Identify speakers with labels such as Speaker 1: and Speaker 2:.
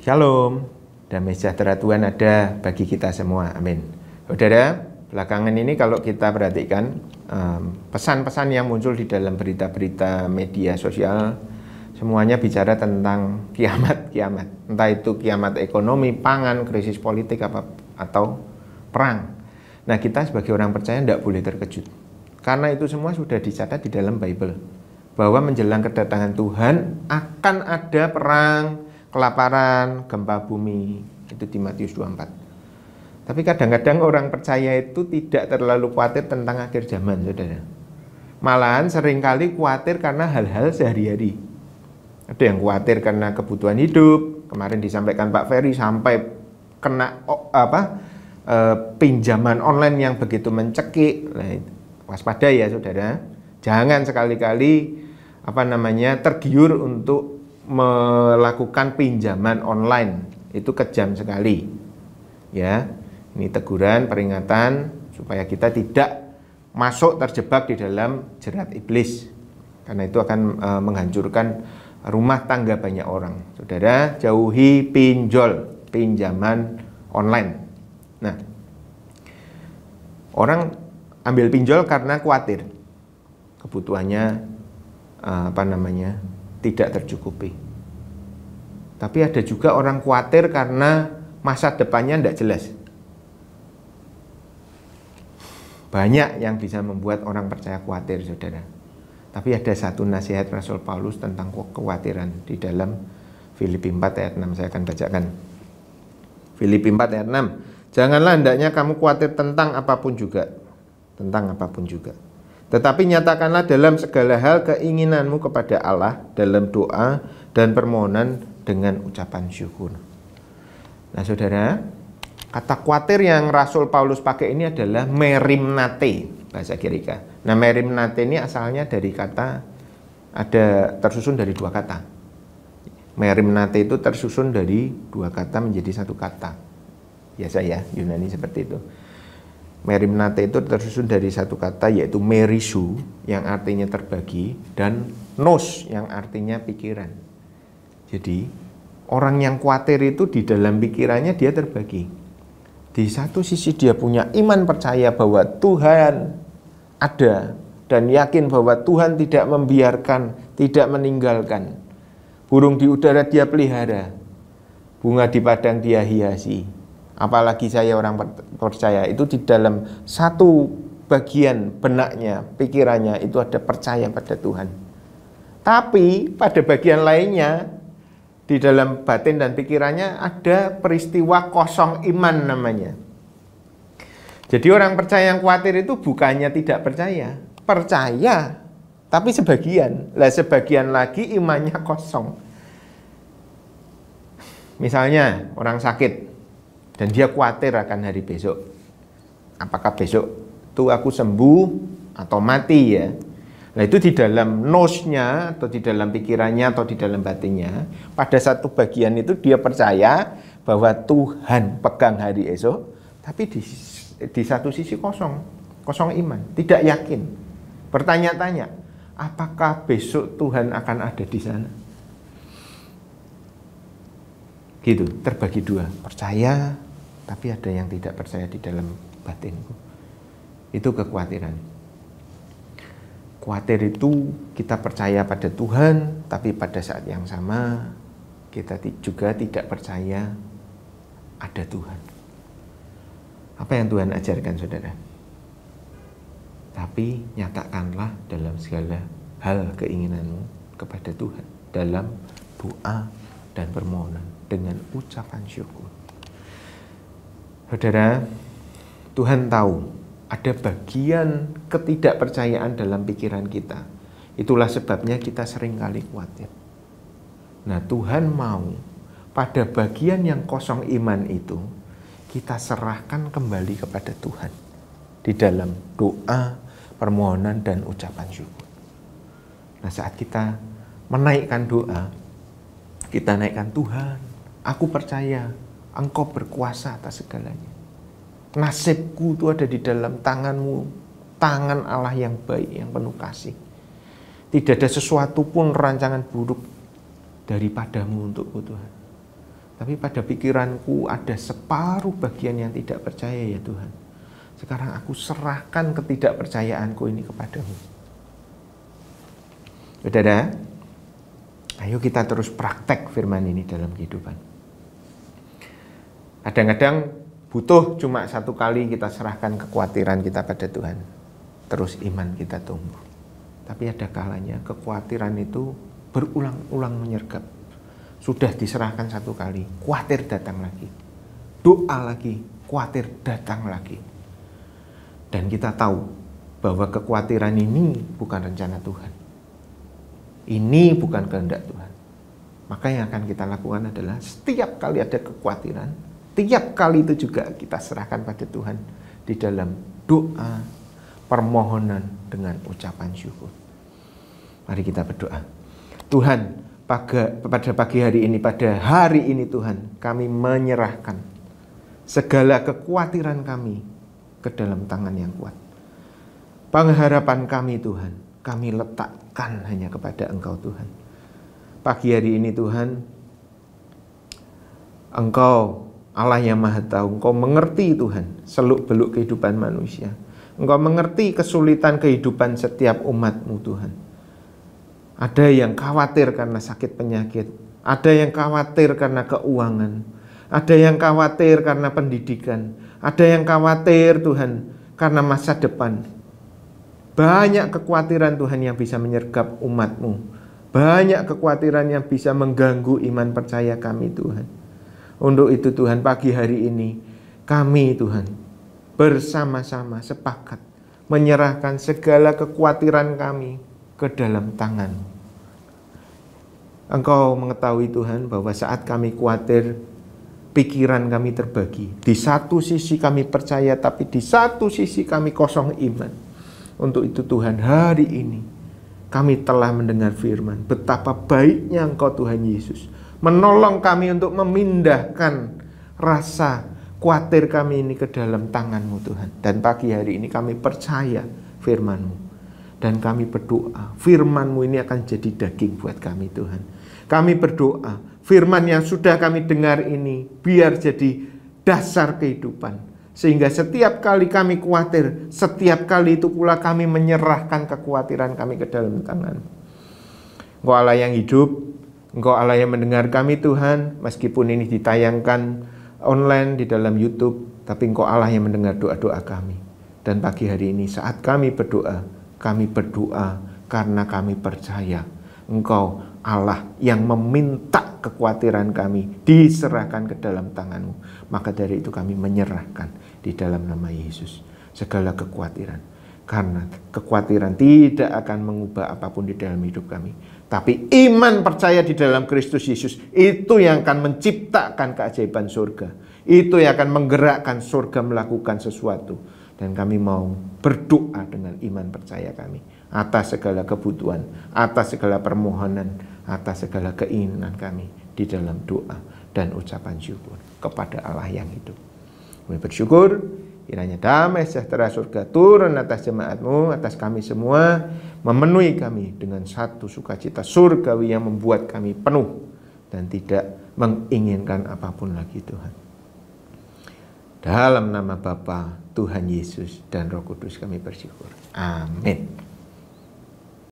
Speaker 1: Shalom, damai sejahtera Tuhan ada bagi kita semua, amin. Saudara, belakangan ini kalau kita perhatikan pesan-pesan yang muncul di dalam berita-berita media sosial, semuanya bicara tentang kiamat. Entah itu kiamat ekonomi, pangan, krisis politik, atau perang. Nah, kita sebagai orang percaya tidak boleh terkejut, karena itu semua sudah dicatat di dalam Bible, bahwa menjelang kedatangan Tuhan akan ada perang, kelaparan, gempa bumi. Itu di Matius 24. Tapi kadang-kadang orang percaya itu tidak terlalu khawatir tentang akhir zaman, saudara. Malahan seringkali khawatir karena hal-hal sehari-hari. Ada yang khawatir karena kebutuhan hidup. Kemarin disampaikan Pak Ferry sampai kena pinjaman online yang begitu mencekik. Nah, waspada ya, saudara. Jangan sekali-kali tergiur untuk melakukan pinjaman online. Itu kejam sekali. Ya, ini teguran, peringatan supaya kita tidak masuk terjebak di dalam jerat iblis. Karena itu akan menghancurkan rumah tangga banyak orang. Saudara, jauhi pinjaman online. Nah, orang ambil pinjol karena khawatir kebutuhannya tidak tercukupi. Tapi ada juga orang khawatir karena masa depannya tidak jelas. Banyak yang bisa membuat orang percaya khawatir, saudara. Tapi ada satu nasihat Rasul Paulus tentang kekhawatiran di dalam Filipi 4 ayat 6. Saya akan bacakan. Filipi 4 ayat 6. Janganlah hendaknya kamu khawatir tentang apapun juga. Tetapi nyatakanlah dalam segala hal keinginanmu kepada Allah dalam doa dan permohonan dengan ucapan syukur. Nah, saudara, kata khawatir yang Rasul Paulus pakai ini adalah merimnate, bahasa Girika. Nah, merimnate ini asalnya dari kata, tersusun dari dua kata. Merimnate itu tersusun dari dua kata menjadi satu kata. Biasa ya, Yunani seperti itu. Merimnate itu tersusun dari satu kata, yaitu merisu, yang artinya terbagi, dan nos, yang artinya pikiran. Jadi, orang yang khawatir itu di dalam pikirannya dia terbagi. Di satu sisi dia punya iman percaya bahwa Tuhan ada, dan yakin bahwa Tuhan tidak membiarkan, tidak meninggalkan. Burung di udara dia pelihara, bunga di padang dia hiasi. Apalagi saya orang percaya, itu di dalam satu bagian benaknya, pikirannya itu ada percaya pada Tuhan. Tapi pada bagian lainnya, di dalam batin dan pikirannya ada peristiwa kosong iman namanya. Jadi orang percaya yang khawatir itu bukannya tidak percaya, tapi sebagian. Sebagian lagi imannya kosong. Misalnya orang sakit dan dia khawatir akan hari besok. Apakah besok itu aku sembuh atau mati ya? Nah, itu di dalam nosnya atau di dalam pikirannya atau di dalam batinnya, pada satu bagian itu dia percaya bahwa Tuhan pegang hari esok, tapi di satu sisi kosong iman, tidak yakin, bertanya-tanya, apakah besok Tuhan akan ada di sana? Gitu, terbagi dua, percaya tapi ada yang tidak percaya di dalam batinku. Itu kekhawatiran. Khawatir itu kita percaya pada Tuhan, tapi pada saat yang sama kita juga tidak percaya ada Tuhan. Apa yang Tuhan ajarkan, saudara? Tapi nyatakanlah dalam segala hal keinginanmu kepada Tuhan dalam doa dan permohonan dengan ucapan syukur. Saudara, Tuhan tahu ada bagian ketidakpercayaan dalam pikiran kita. Itulah sebabnya kita sering kali khawatir. Nah, Tuhan mau pada bagian yang kosong iman itu kita serahkan kembali kepada Tuhan di dalam doa, permohonan, dan ucapan syukur. Nah, saat kita menaikkan doa, kita naikkan, Tuhan, aku percaya Engkau berkuasa atas segalanya. Nasibku itu ada di dalam tangan-Mu, tangan Allah yang baik, yang penuh kasih. Tidak ada sesuatu pun rancangan buruk daripada-Mu untukku, Tuhan. Tapi pada pikiranku ada separuh bagian yang tidak percaya ya Tuhan. Sekarang aku serahkan ketidakpercayaanku ini kepadamu. Saudara, ayo kita terus praktek firman ini dalam kehidupan. Kadang-kadang butuh cuma satu kali kita serahkan kekhawatiran kita pada Tuhan. Terus iman kita tumbuh. Tapi ada kalanya kekhawatiran itu berulang-ulang menyergap. Sudah diserahkan satu kali, khawatir datang lagi. Doa lagi, khawatir datang lagi. Dan kita tahu bahwa kekhawatiran ini bukan rencana Tuhan. Ini bukan kehendak Tuhan. Maka yang akan kita lakukan adalah setiap kali ada kekhawatiran, tiap kali itu juga kita serahkan pada Tuhan di dalam doa, permohonan dengan ucapan syukur. Mari kita berdoa. Tuhan, pada pagi hari ini, pada hari ini Tuhan, kami menyerahkan segala kekhawatiran kami ke dalam tangan yang kuat. Pengharapan kami Tuhan, kami letakkan hanya kepada Engkau Tuhan. Pagi hari ini Tuhan, Engkau Allah yang Maha Tahu, Engkau mengerti Tuhan seluk-beluk kehidupan manusia. Engkau mengerti kesulitan kehidupan setiap umat-Mu Tuhan. Ada yang khawatir karena sakit penyakit, ada yang khawatir karena keuangan, ada yang khawatir karena pendidikan, ada yang khawatir Tuhan karena masa depan. Banyak kekhawatiran Tuhan yang bisa menyergap umat-Mu. Banyak kekhawatiran yang bisa mengganggu iman percaya kami Tuhan. Untuk itu Tuhan, pagi hari ini kami Tuhan bersama-sama sepakat menyerahkan segala kekhawatiran kami ke dalam tangan-Mu. Engkau mengetahui Tuhan bahwa saat kami khawatir, pikiran kami terbagi. Di satu sisi kami percaya, tapi di satu sisi kami kosong iman. Untuk itu Tuhan, hari ini kami telah mendengar firman betapa baiknya Engkau Tuhan Yesus menolong kami untuk memindahkan rasa khawatir kami ini ke dalam tangan-Mu Tuhan. Dan pagi hari ini kami percaya firman-Mu. Dan kami berdoa, firman-Mu ini akan jadi daging buat kami Tuhan. Kami berdoa, firman yang sudah kami dengar ini biar jadi dasar kehidupan. Sehingga setiap kali kami khawatir, setiap kali itu pula kami menyerahkan kekhawatiran kami ke dalam tangan-Mu. Engkau Allah yang hidup, Engkau Allah yang mendengar kami Tuhan, meskipun ini ditayangkan online di dalam YouTube, tapi Engkau Allah yang mendengar doa-doa kami. Dan pagi hari ini saat kami berdoa karena kami percaya Engkau Allah yang meminta kekhawatiran kami diserahkan ke dalam tangan-Mu. Maka dari itu kami menyerahkan di dalam nama Yesus segala kekhawatiran. Karena kekhawatiran tidak akan mengubah apapun di dalam hidup kami. Tapi iman percaya di dalam Kristus Yesus itu yang akan menciptakan keajaiban surga. Itu yang akan menggerakkan surga melakukan sesuatu. Dan kami mau berdoa dengan iman percaya kami atas segala kebutuhan, atas segala permohonan, atas segala keinginan kami di dalam doa dan ucapan syukur kepada Allah yang hidup. Kami bersyukur kiranya damai sejahtera surga turun atas jemaat-Mu, atas kami semua, memenuhi kami dengan satu sukacita surgawi yang membuat kami penuh dan tidak menginginkan apapun lagi Tuhan. Dalam nama Bapa, Tuhan Yesus dan Roh Kudus kami bersyukur. Amin.